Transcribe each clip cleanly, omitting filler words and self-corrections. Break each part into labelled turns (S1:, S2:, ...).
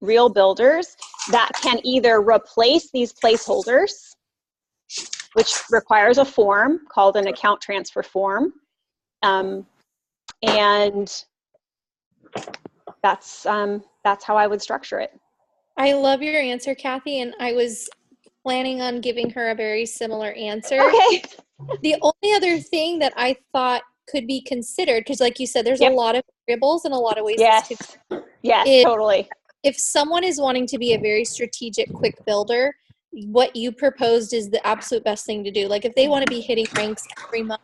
S1: real builders that can either replace these placeholders, which requires a form called an account transfer form. And that's how I would structure it.
S2: I love your answer, Kathy, and I was planning on giving her a very similar answer.
S1: Okay.
S2: The only other thing that I thought could be considered, because like you said, there's a lot of variables and a lot of ways
S1: Yes, totally.
S2: If someone is wanting to be a very strategic, quick builder, what you proposed is the absolute best thing to do. Like if they want to be hitting ranks every month,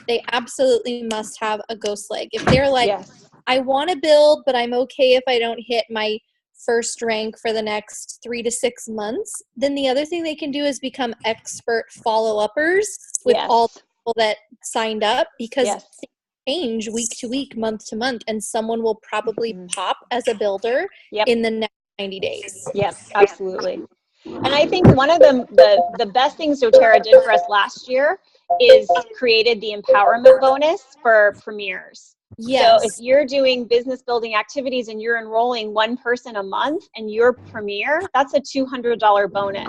S2: they absolutely must have a ghost leg. If they're like, I want to build, but I'm okay if I don't hit my first rank for the next 3 to 6 months, then the other thing they can do is become expert follow-uppers with all the people that signed up, because things change week to week, month to month, and someone will probably pop as a builder in the next 90 days.
S1: Yes, absolutely. And I think one of the best things doTERRA did for us last year is created the empowerment bonus for premiers. So if you're doing business building activities and you're enrolling one person a month and you're premier, that's a $200 bonus.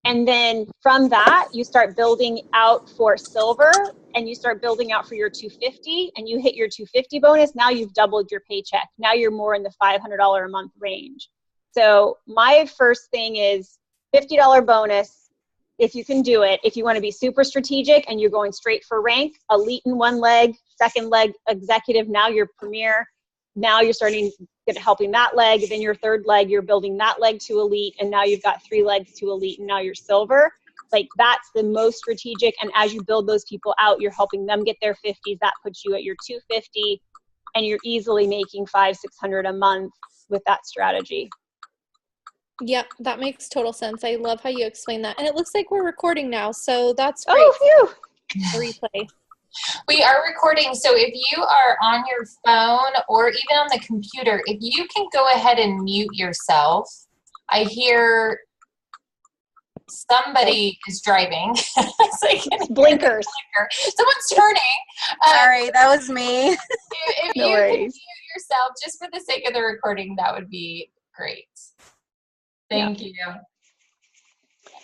S1: And then from that, you start building out for silver and you start building out for your 250 and you hit your 250 bonus. Now you've doubled your paycheck. Now you're more in the $500 a month range. So my first thing is $50 bonus. If you can do it, if you want to be super strategic and you're going straight for rank, elite in one leg, second leg, executive, now you're premier. Now you're starting helping that leg. Then your third leg, you're building that leg to elite. And now you've got 3 legs to elite and now you're silver. Like that's the most strategic. And as you build those people out, you're helping them get their 50s. That puts you at your 250 and you're easily making $500-600 a month with that strategy.
S2: Yep, that makes total sense. I love how you explain that. And it looks like we're recording now, so that's great.
S1: Oh,
S2: phew. Replay.
S3: We are recording, so if you are on your phone or even on the computer, if you can go ahead and mute yourself. I hear somebody is driving. It's like
S1: blinkers.
S3: Someone's turning.
S4: Sorry, that was me.
S3: If
S1: No
S3: you
S1: worries.
S3: can mute yourself just for the sake of the recording, that would be great. Thank you.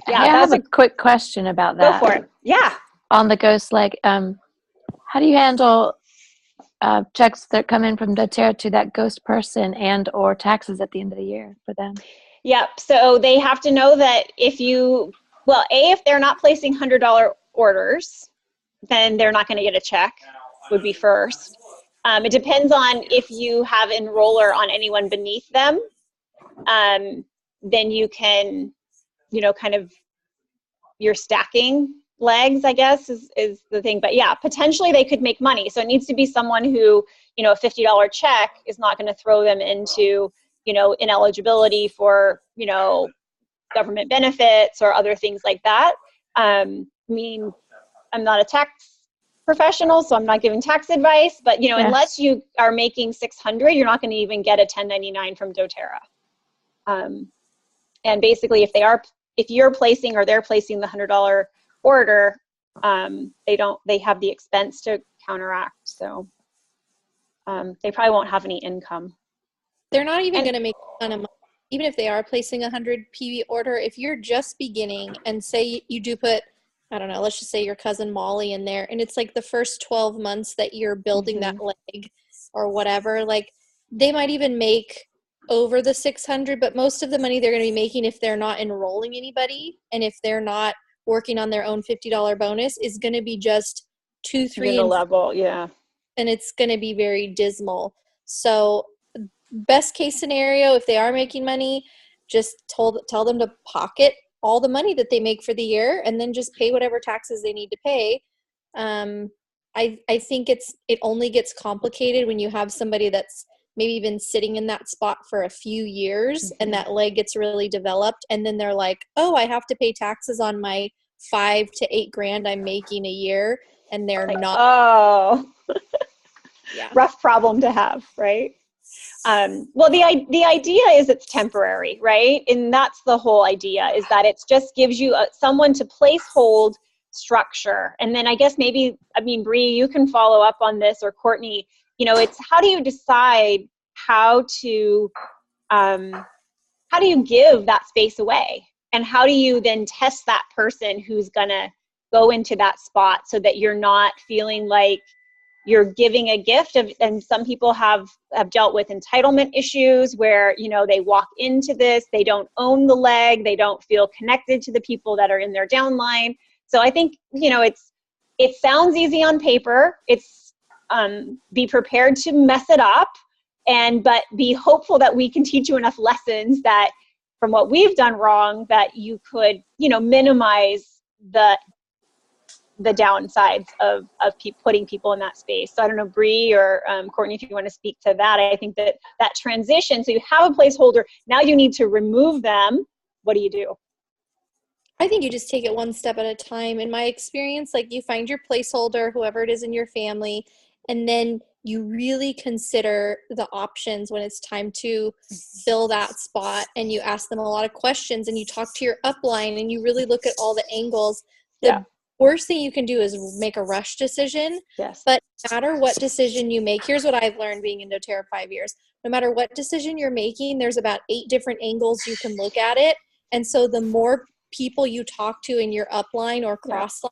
S1: Yeah,
S5: I have a quick question about that.
S1: Go for it. Yeah.
S5: On the ghost leg, how do you handle checks that come in from doTERRA to that ghost person and or taxes at the end of the year for them?
S1: Yep. So they have to know that if they're not placing $100 orders, then they're not going to get a check, would be first. It depends on if you have enroller on anyone beneath them. Then you can, kind of you're stacking legs, I guess, is the thing. But yeah, potentially they could make money. So it needs to be someone who, a $50 check is not going to throw them into, ineligibility for, government benefits or other things like that. I mean, I'm not a tax professional, so I'm not giving tax advice, but, unless you are making $600, you're not going to even get a 1099 from doTERRA. And basically, if you're placing or they're placing the $100 order, they have the expense to counteract. So they probably won't have any income.
S2: They're not even going to make a ton of money. Even if they are placing a 100 PV order, if you're just beginning and say you do put, I don't know, let's just say your cousin Molly in there, and it's like the first 12 months that you're building that leg or whatever, like they might even make over the 600, but most of the money they're going to be making if they're not enrolling anybody and if they're not working on their own $50 bonus is going to be just 2, 3
S1: and level,
S2: and it's going to be very dismal. So best case scenario, if they are making money, just tell them to pocket all the money that they make for the year and then just pay whatever taxes they need to pay. I think it only gets complicated when you have somebody that's maybe been sitting in that spot for a few years and that leg gets really developed. And then they're like, oh, I have to pay taxes on my $5 to $8 grand I'm making a year. And they're like, not.
S1: Oh, yeah. Rough problem to have, right? Well, the idea is it's temporary, right? And that's the whole idea, is that it just gives you someone to hold structure. And then I guess Bree, you can follow up on this, or Courtney, it's how do you decide how to how do you give that space away? And how do you then test that person who's going to go into that spot so that you're not feeling like you're giving a gift of, and some people have dealt with entitlement issues where, you know, they walk into this, they don't own the leg, they don't feel connected to the people that are in their downline. So I think, you know, it sounds easy on paper. It's be prepared to mess it up, but be hopeful that we can teach you enough lessons that from what we've done wrong, that you could, you know, minimize the downsides of putting people in that space. So I don't know, Bree or Courtney, if you want to speak to that. I think that transition, so you have a placeholder, now you need to remove them. What do you do?
S2: I think you just take it one step at a time. In my experience, like, you find your placeholder, whoever it is in your family, and then you really consider the options when it's time to fill that spot, and you ask them a lot of questions, and you talk to your upline, and you really look at all the angles. The worst thing you can do is make a rush decision.
S1: Yes.
S2: But no matter what decision you make, here's what I've learned being in doTERRA 5 years. No matter what decision you're making, there's about 8 different angles you can look at it. And so the more people you talk to in your upline or crossline,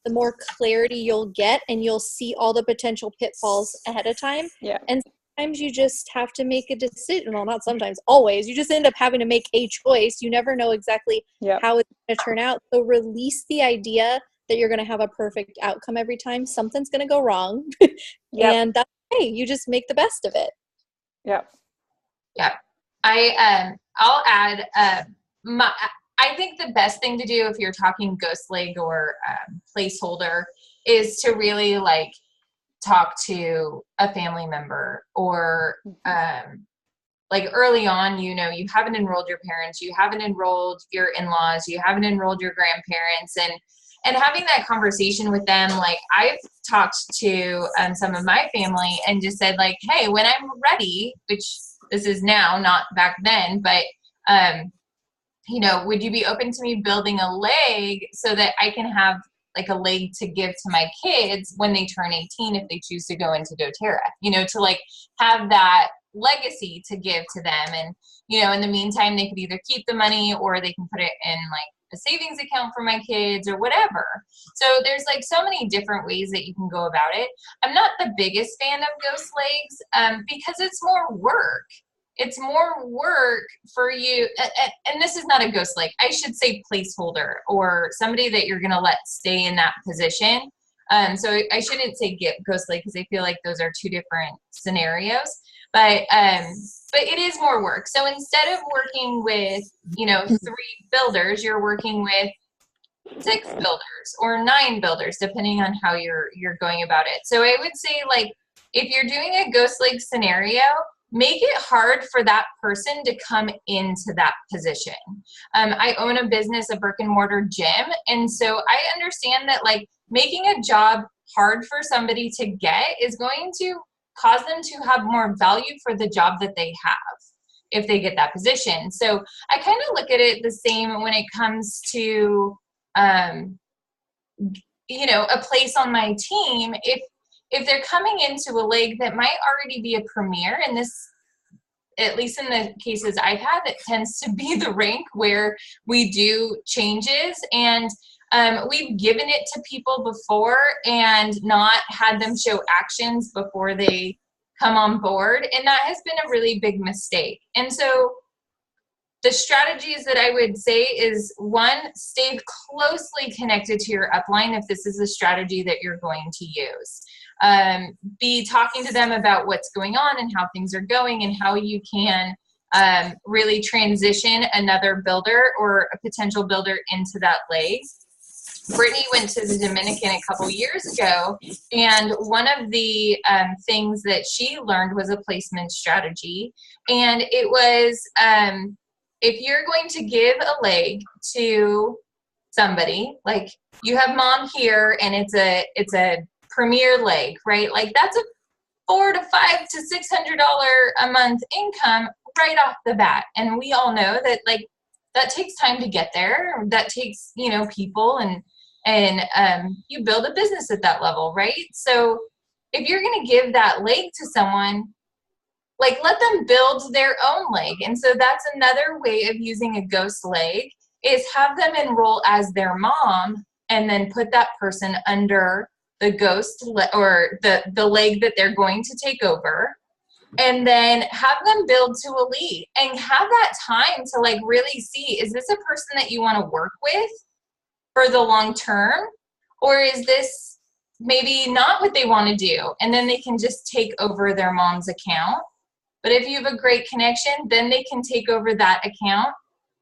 S2: the more clarity you'll get, and you'll see all the potential pitfalls ahead of time.
S1: Yeah.
S2: And sometimes you just have to make a decision. Well, not sometimes, always. You just end up having to make a choice. You never know exactly how it's going to turn out. So release the idea that you're going to have a perfect outcome every time. Something's going to go wrong. And that's okay. You just make the best of it.
S1: Yep.
S3: I'll add, I think the best thing to do if you're talking ghost leg or placeholder is to really like talk to a family member, or like early on, you know, you haven't enrolled your parents, you haven't enrolled your in-laws, you haven't enrolled your grandparents, and having that conversation with them. Like, I've talked to some of my family and just said, like, hey, when I'm ready, which this is now, not back then, but you know, would you be open to me building a leg so that I can have like a leg to give to my kids when they turn 18 if they choose to go into doTERRA, you know, to like have that legacy to give to them. And, you know, in the meantime, they could either keep the money or they can put it in like a savings account for my kids or whatever. So there's like so many different ways that you can go about it. I'm not the biggest fan of ghost legs because it's more work. It's more work for you. And this is not a ghost leg. I should say placeholder, or somebody that you're going to let stay in that position. So I shouldn't say ghost leg because I feel like those are two different scenarios. But it is more work. So instead of working with, you know, 3 builders, you're working with 6 builders or 9 builders, depending on how you're going about it. So I would say, like, if you're doing a ghost leg scenario, make it hard for that person to come into that position. I own a business, a brick and mortar gym. And so I understand that like making a job hard for somebody to get is going to cause them to have more value for the job that they have if they get that position. So I kind of look at it the same when it comes to, you know, a place on my team. If they're coming into a leg that might already be a premier, and this, at least in the cases I've had, it tends to be the rank where we do changes, and we've given it to people before and not had them show actions before they come on board. And that has been a really big mistake. And so the strategies that I would say is, 1, stay closely connected to your upline if this is a strategy that you're going to use. Be talking to them about what's going on and how things are going and how you can really transition another builder or a potential builder into that leg. Brittany went to the Dominican a couple years ago, and one of the things that she learned was a placement strategy. And it was, if you're going to give a leg to somebody, like you have mom here and it's a premier leg, right? Like that's a $400 to $500 to $600 a month income right off the bat. And we all know that like that takes time to get there. That takes, you know, people and you build a business at that level, right? So if you're going to give that leg to someone, like let them build their own leg. And so that's another way of using a ghost leg, is have them enroll as their mom and then put that person under the ghost or the leg that they're going to take over, and then have them build to a lead and have that time to like really see, is this a person that you want to work with for the long term, or is this maybe not what they want to do? And then they can just take over their mom's account. But if you have a great connection, then they can take over that account,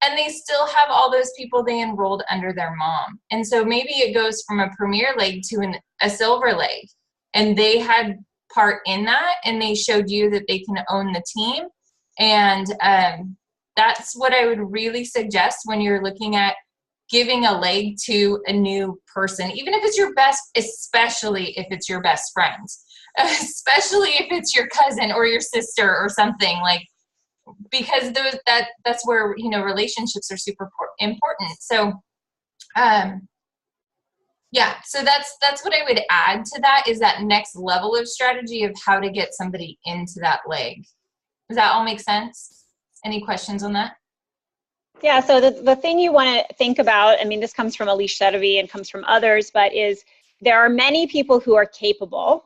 S3: and they still have all those people they enrolled under their mom. And so maybe it goes from a premier leg to a silver leg, and they had part in that, and they showed you that they can own the team. And that's what I would really suggest when you're looking at giving a leg to a new person, even if it's your best, especially if it's your best friend, especially if it's your cousin or your sister or something, like, because that's where, you know, relationships are super important. So yeah, so that's what I would add to that, is that next level of strategy of how to get somebody into that leg. Does that all make sense? Any questions on that?
S1: Yeah, so the thing you want to think about, I mean, this comes from Alicia Sedovy and comes from others, but is there are many people who are capable.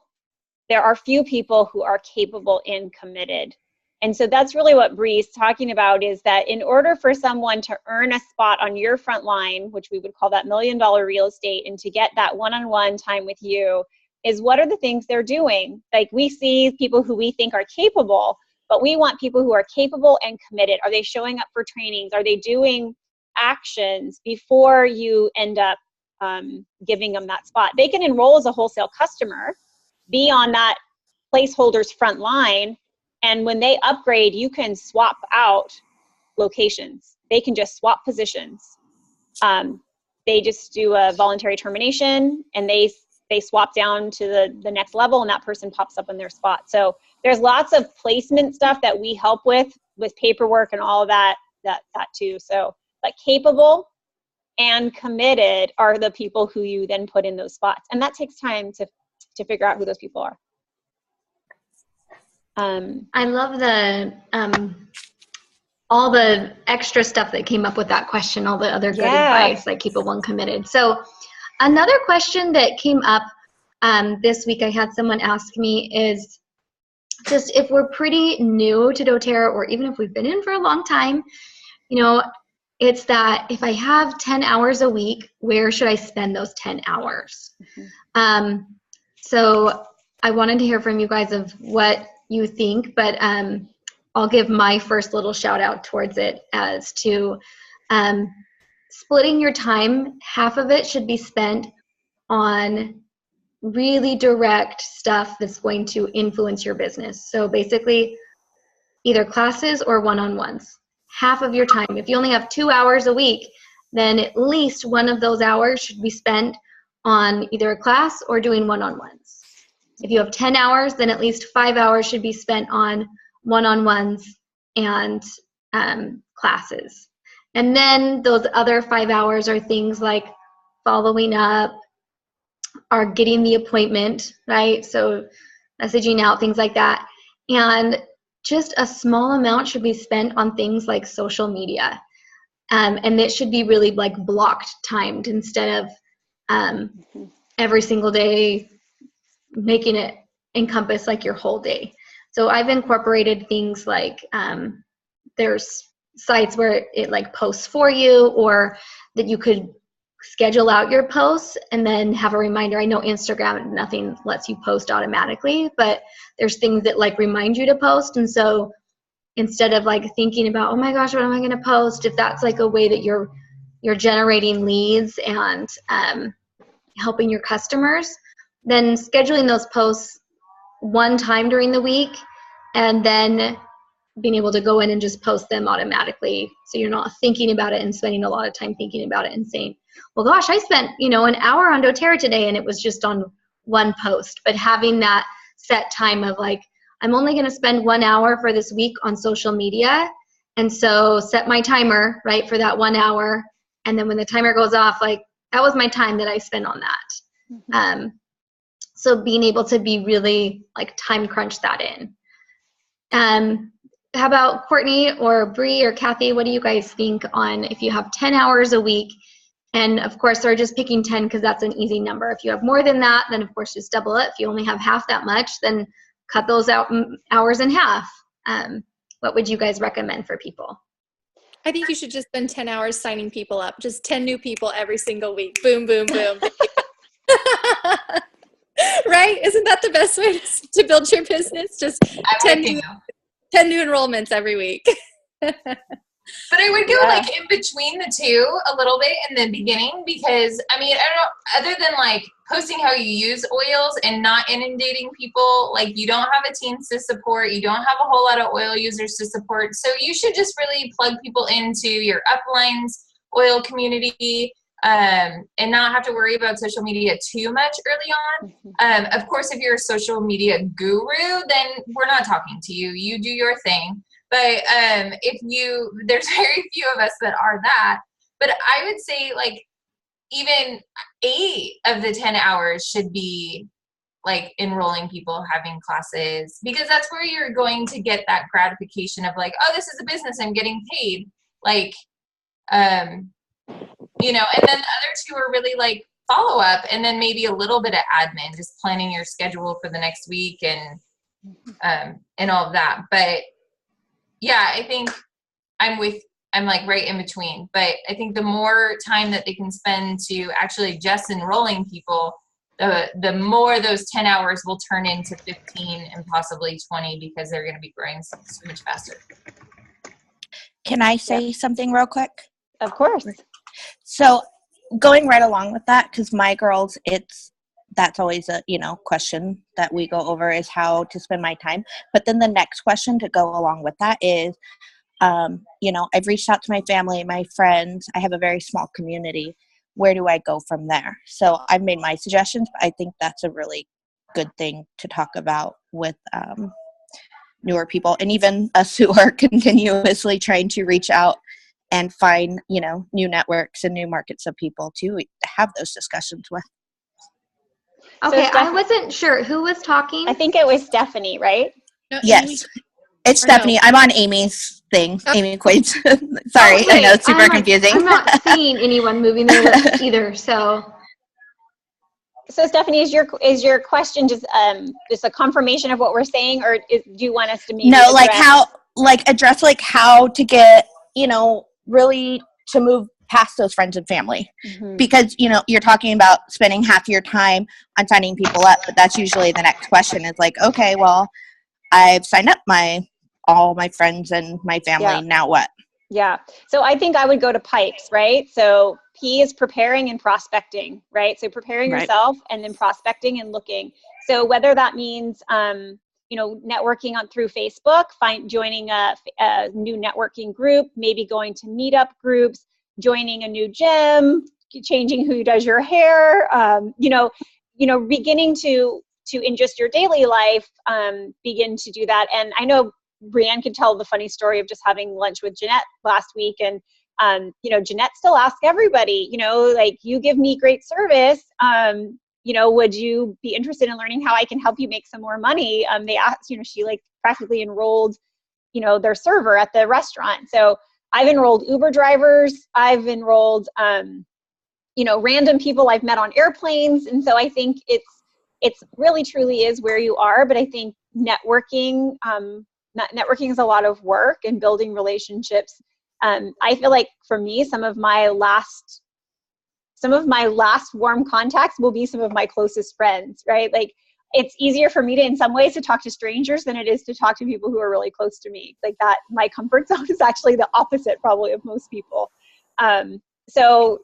S1: There are few people who are capable and committed. And so that's really what Bree's talking about, is that in order for someone to earn a spot on your front line, which we would call that $1 million real estate, and to get that one-on-one time with you, is what are the things they're doing? Like, we see people who we think are capable, but we want people who are capable and committed. Are they showing up for trainings? Are they doing actions before you end up giving them that spot? They can enroll as a wholesale customer, be on that placeholder's front line, and when they upgrade, you can swap out locations. They can just swap positions. They just do a voluntary termination, and they swap down to the next level, and that person pops up in their spot. So there's lots of placement stuff that we help with paperwork and all of that too. So, but capable and committed are the people who you then put in those spots, and that takes time to figure out who those people are.
S4: I love the all the extra stuff that came up with that question, all the other good advice, like capable and committed. So another question that came up this week, I had someone ask me, is just if we're pretty new to doTERRA, or even if we've been in for a long time, you know, it's that if I have 10 hours a week, where should I spend those 10 hours? Mm-hmm. So I wanted to hear from you guys of what you think, but I'll give my first little shout out towards it as to splitting your time. Half of it should be spent on really direct stuff that's going to influence your business. So basically either classes or one-on-ones. Half of your time. If you only have 2 hours a week, then at least one of those hours should be spent on either a class or doing one-on-ones. If you have 10 hours, then at least 5 hours should be spent on one-on-ones and classes. And then those other 5 hours are things like following up, or getting the appointment, right? So messaging out, things like that. And just a small amount should be spent on things like social media. And it should be really like blocked, timed, instead of every single day making it encompass like your whole day. So I've incorporated things like there's sites where it like posts for you, or that you could schedule out your posts and then have a reminder. I know Instagram, nothing lets you post automatically, but there's things that like remind you to post. And so instead of like thinking about, oh my gosh, what am I going to post? If that's like a way that you're generating leads and helping your customers, then scheduling those posts one time during the week, and then being able to go in and just post them automatically, so you're not thinking about it and spending a lot of time thinking about it and saying, well gosh, I spent an hour on doTERRA today and it was just on one post. But having that set time of like, I'm only going to spend 1 hour for this week on social media, and so set my timer right for that 1 hour, and then when the timer goes off, like that was my time that I spent on that. Mm-hmm. So being able to be really like time crunch that in. How about Courtney or Bree or Kathy? What do you guys think on if you have 10 hours a week? And of course, we're just picking 10 because that's an easy number. If you have more than that, then of course just double it. If you only have half that much, then cut those hours in half. What would you guys recommend for people?
S2: I think you should just spend 10 hours signing people up. Just 10 new people every single week. Boom, boom, boom. Right? Isn't that the best way to build your business? Just 10 new enrollments every week.
S3: But I would go like in between the two a little bit in the beginning, because I mean, I don't know, other than like posting how you use oils and not inundating people, like you don't have a team to support, you don't have a whole lot of oil users to support. So you should just really plug people into your uplines oil community, and not have to worry about social media too much early on. Of course, if you're a social media guru, then we're not talking to you. You do your thing. But there's very few of us that are that. But I would say like even 8 of the 10 hours should be like enrolling people, having classes, because that's where you're going to get that gratification of like, oh, this is a business, I'm getting paid. Like, you know, and then the other 2 are really like follow up, and then maybe a little bit of admin, just planning your schedule for the next week and all of that. But yeah, I think I'm like right in between, but I think the more time that they can spend to actually just enrolling people, the more those 10 hours will turn into 15 and possibly 20, because they're going to be growing so much faster.
S6: Can I say something real quick?
S1: Of course.
S6: So going right along with that, because my girls, that's always a, question that we go over is how to spend my time. But then the next question to go along with that is, I've reached out to my family, my friends. I have a very small community. Where do I go from there? So I've made my suggestions, but I think that's a really good thing to talk about with newer people, and even us who are continuously trying to reach out and find, new networks and new markets of people to have those discussions with.
S4: Okay, I wasn't sure who was talking.
S1: I think it was Stephanie, right?
S2: No,
S6: Yes,
S2: Amy?
S6: it's Stephanie. No. I'm on Amy's thing. Oh. Amy Quaid's. Sorry, I know it's super confusing.
S4: I'm not seeing anyone moving their lips either. So
S1: Stephanie, is your question just a confirmation of what we're saying, or do you want us to maybe
S6: address how to get really to move past those friends and family, because you're talking about spending half your time on signing people up, but that's usually the next question is like, okay, well, I've signed up all my friends and my family. Now what?
S1: Yeah. So I think I would go to pipes, right? So P is preparing and prospecting, right? So preparing yourself and then prospecting and looking. So whether that means, networking through Facebook, joining a new networking group, maybe going to meetup groups, joining a new gym, changing who does your hair, beginning to in just your daily life, begin to do that. And I know Brianne could tell the funny story of just having lunch with Jeanette last week. And, Jeanette still asks everybody, you give me great service. Would you be interested in learning how I can help you make some more money? They asked, she practically enrolled, their server at the restaurant. So I've enrolled Uber drivers. I've enrolled, random people I've met on airplanes. And so I think it's really truly is where you are. But I think networking is a lot of work and building relationships. I feel like for me, some of my last warm contacts will be some of my closest friends, right? Like it's easier for me to, in some ways, to talk to strangers than it is to talk to people who are really close to me. Like that, my comfort zone is actually the opposite probably of most people. So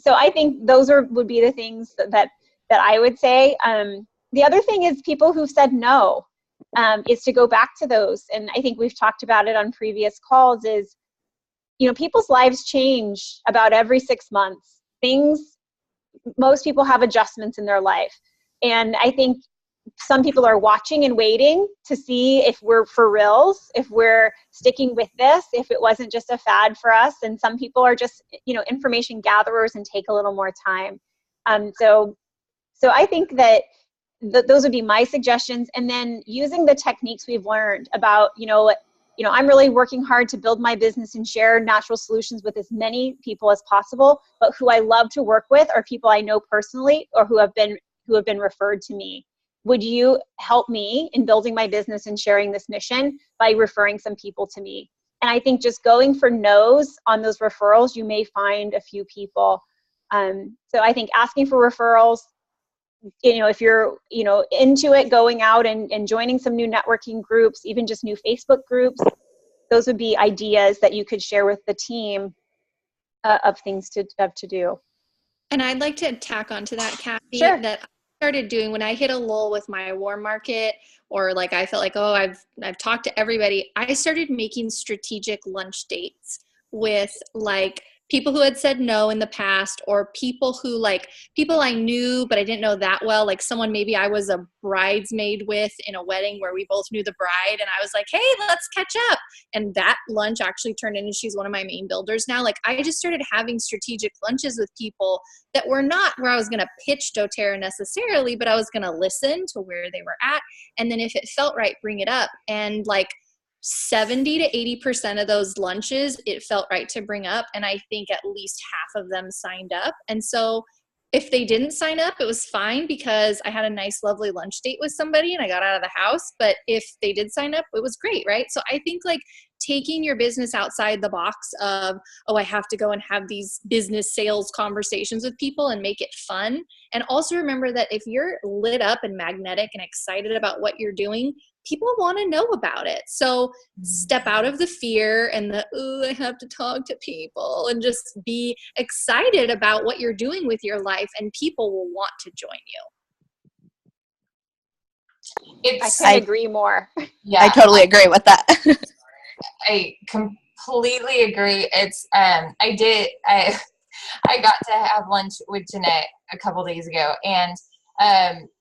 S1: I think those would be the things that I would say. The other thing is people who've said no, is to go back to those. And I think we've talked about it on previous calls is, people's lives change about every 6 months. Most people have adjustments in their life. And I think some people are watching and waiting to see if we're for reals, if we're sticking with this, if it wasn't just a fad for us. And some people are just, information gatherers and take a little more time. So I think that those would be my suggestions. And then using the techniques we've learned about, I'm really working hard to build my business and share natural solutions with as many people as possible, but who I love to work with are people I know personally or who have been referred to me. Would you help me in building my business and sharing this mission by referring some people to me? And I think just going for no's on those referrals, you may find a few people. So I think asking for referrals, if you're, into it, going out and joining some new networking groups, even just new Facebook groups, those would be ideas that you could share with the team of things to do.
S2: And I'd like to tack onto that, Kathy,
S1: Sure.
S2: that I started doing when I hit a lull with my warm market, or like I felt like, oh, I've talked to everybody. I started making strategic lunch dates with like people who had said no in the past, or people I knew but I didn't know that well, like someone maybe I was a bridesmaid with in a wedding where we both knew the bride, and I was like, hey, let's catch up. And that lunch actually turned into, she's one of my main builders now. Like I just started having strategic lunches with people that were not where I was going to pitch doTERRA necessarily, but I was going to listen to where they were at, and then if it felt right, bring it up. And like 70 to 80% of those lunches, it felt right to bring up. And I think at least half of them signed up. And so if they didn't sign up, it was fine because I had a nice, lovely lunch date with somebody and I got out of the house. But if they did sign up, it was great, right? So I think like taking your business outside the box of, oh, I have to go and have these business sales conversations with people and make it fun. And also remember that if you're lit up and magnetic and excited about what you're doing, people want to know about it. So step out of the fear and the, oh, I have to talk to people, and just be excited about what you're doing with your life, and people will want to join you.
S1: I couldn't agree more.
S6: Yeah, I totally agree with that.
S3: I completely agree. It's I got to have lunch with Jeanette a couple days ago, and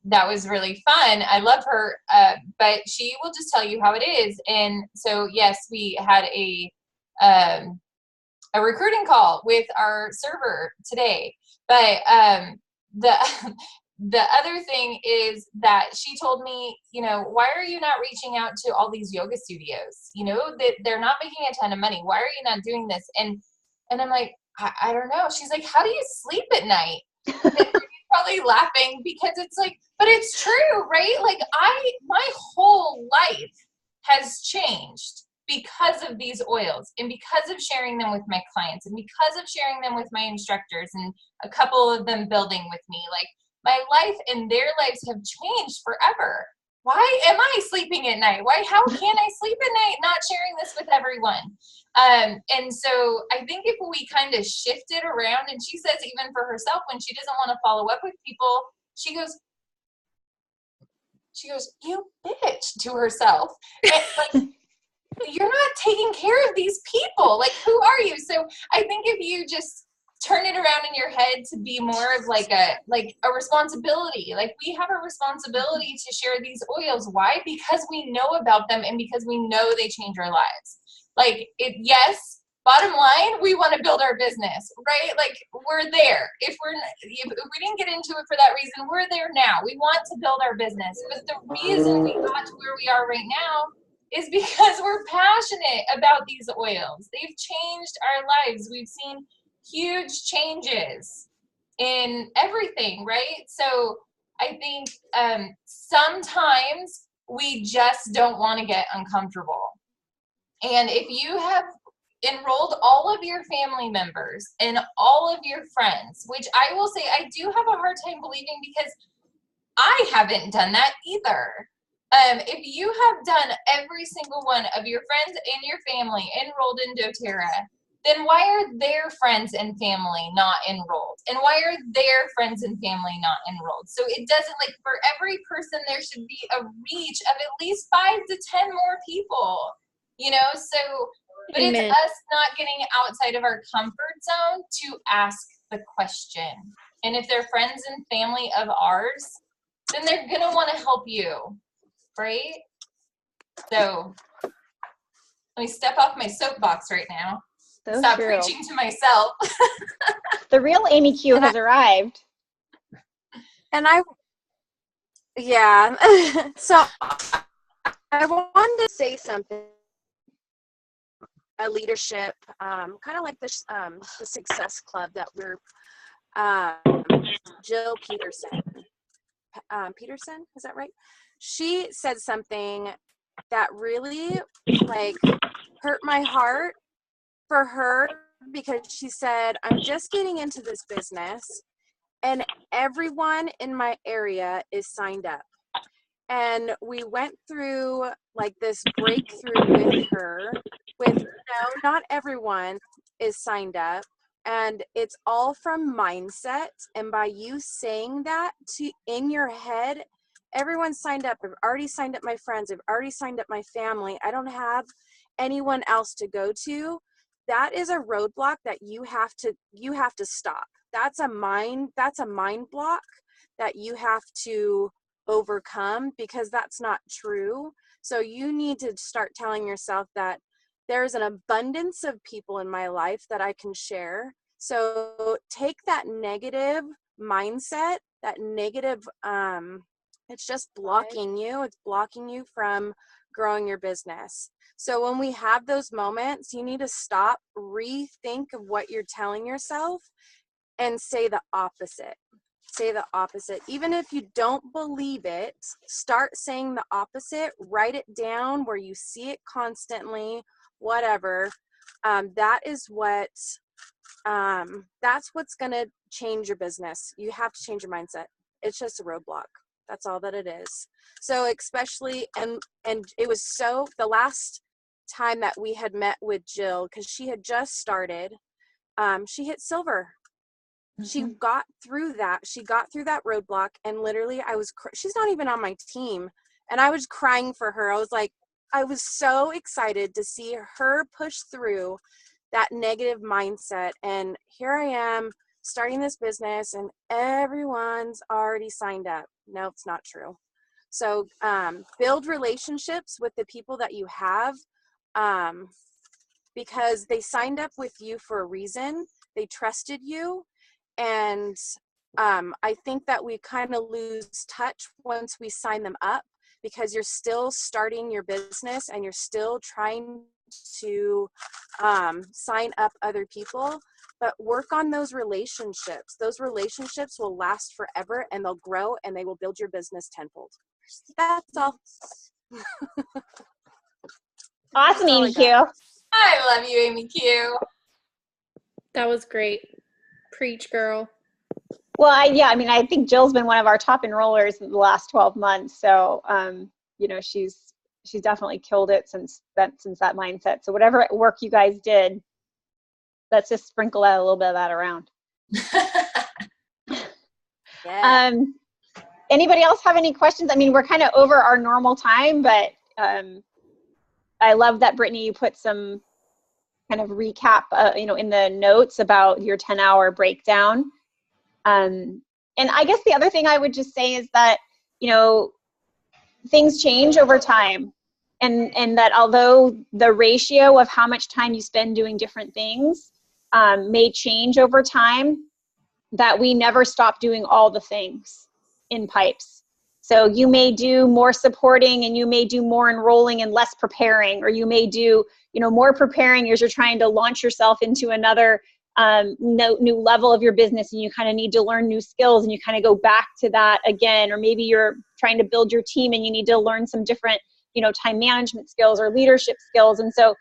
S3: that was really fun. I love her, but she will just tell you how it is. And so, yes, we had a recruiting call with our server today. But the other thing is that she told me, why are you not reaching out to all these yoga studios? That they're not making a ton of money. Why are you not doing this? And I'm like, I don't know. She's like, how do you sleep at night? Probably laughing because it's like, but it's true, right? Like my whole life has changed because of these oils, and because of sharing them with my clients, and because of sharing them with my instructors, and a couple of them building with me. Like my life and their lives have changed forever. Why am I sleeping at night? How can I sleep at night not sharing this with everyone? And so I think if we kind of shift it around, and she says even for herself, when she doesn't want to follow up with people, she goes, you bitch, to herself. And like, you're not taking care of these people. Like, who are you? So I think if you just turn it around in your head to be more of like a responsibility. Like we have a responsibility to share these oils. Why? Because we know about them, and because we know they change our lives. Like yes, bottom line, we want to build our business, right? Like we're there. If we didn't get into it for that reason, we're there now. We want to build our business. But the reason we got to where we are right now is because we're passionate about these oils. They've changed our lives. We've seen huge changes in everything, right? So I think sometimes we just don't want to get uncomfortable. And if you have enrolled all of your family members and all of your friends, which I will say I do have a hard time believing because I haven't done that either. If you have done every single one of your friends and your family enrolled in doTERRA, then why are their friends and family not enrolled? And why are their friends and family not enrolled? So it doesn't, like, for every person, there should be a reach of at least 5 to 10 more people, So, but Amen. It's us not getting outside of our comfort zone to ask the question. And if they're friends and family of ours, then they're going to want to help you, right? So let me step off my soapbox right now.
S1: So
S3: Stop
S1: true.
S3: preaching to myself.
S1: The real Amy Q has arrived.
S7: And Yeah. So I wanted to say something. A leadership, kind of like this, the Success Club that we're, Jill Peterson. Peterson, is that right? She said something that really like hurt my heart for her, because she said, I'm just getting into this business and everyone in my area is signed up. And we went through like this breakthrough with her with, no, not everyone is signed up. And it's all from mindset. And by you saying that to in your head, everyone's signed up. I've already signed up my friends. I've already signed up my family. I don't have anyone else to go to. That is a roadblock that you have to stop. That's a mind block that you have to overcome, because that's not true. So you need to start telling yourself that there's an abundance of people in my life that I can share. So take that negative mindset, that negative, it's just blocking you. It's blocking you from growing your business. So when we have those moments, you need to stop, rethink of what you're telling yourself, and say the opposite. Say the opposite. Even if you don't believe it, start saying the opposite. Write it down where you see it constantly, whatever. That is what, that's what's going to change your business. You have to change your mindset. It's just a roadblock. That's all that it is. So especially, and it was so, the last time that we had met with Jill, because she had just started, she hit silver. She got through that. She got through that roadblock, and literally she's not even on my team, and I was crying for her. I was so excited to see her push through that negative mindset. And here I am starting this business and everyone's already signed up. No, it's not true. So build relationships with the people that you have, because they signed up with you for a reason. They trusted you. And I think that we kind of lose touch once we sign them up, because you're still starting your business and you're still trying to sign up other people. But work on those relationships. Those relationships will last forever, and they'll grow, and they will build your business tenfold. That's all.
S1: Awesome, Amy Q.
S3: I love you, Amy Q.
S2: That was great. Preach, girl.
S1: Well, I think Jill's been one of our top enrollers in the last 12 months. So, she's definitely killed it since that mindset. So whatever work you guys did, let's just sprinkle out a little bit of that around.
S7: Yeah.
S1: Anybody else have any questions? I mean, we're kind of over our normal time, but I love that, Brittany, you put some kind of recap, in the notes about your 10-hour breakdown. And I guess the other thing I would just say is that, things change over time, and that although the ratio of how much time you spend doing different things may change over time, that we never stop doing all the things in pipes. So you may do more supporting, and you may do more enrolling and less preparing, or you may do, more preparing as you're trying to launch yourself into another new level of your business, and you kind of need to learn new skills, and you kind of go back to that again. Or maybe you're trying to build your team and you need to learn some different, time management skills or leadership skills. And so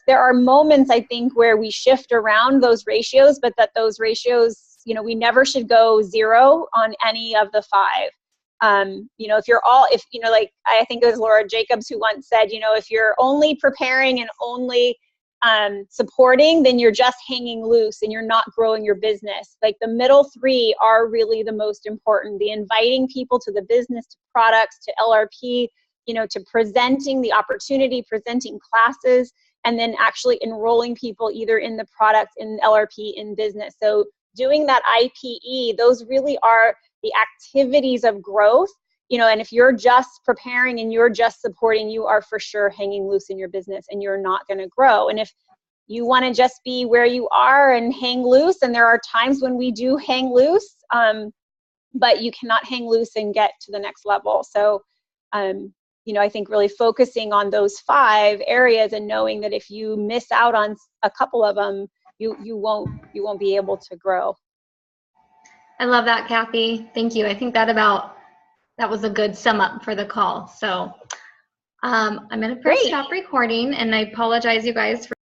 S1: there are moments, I think, where we shift around those ratios, but that those ratios, we never should go zero on any of the five. Like I think it was Laura Jacobs who once said, if you're only preparing and only supporting, then you're just hanging loose and you're not growing your business. Like the middle three are really the most important. The inviting people to the business, to products, to LRP, to presenting the opportunity, presenting classes, and then actually enrolling people either in the product, in LRP, in business. So doing that IPE, those really are the activities of growth. And if you're just preparing and you're just supporting, you are for sure hanging loose in your business and you're not going to grow. And if you want to just be where you are and hang loose, and there are times when we do hang loose, but you cannot hang loose and get to the next level. So, I think really focusing on those 5 areas and knowing that if you miss out on a couple of them, you won't be able to grow.
S4: I love that, Kathy. Thank you. I think that was a good sum up for the call. So I'm going to press stop recording, and I apologize, you guys, for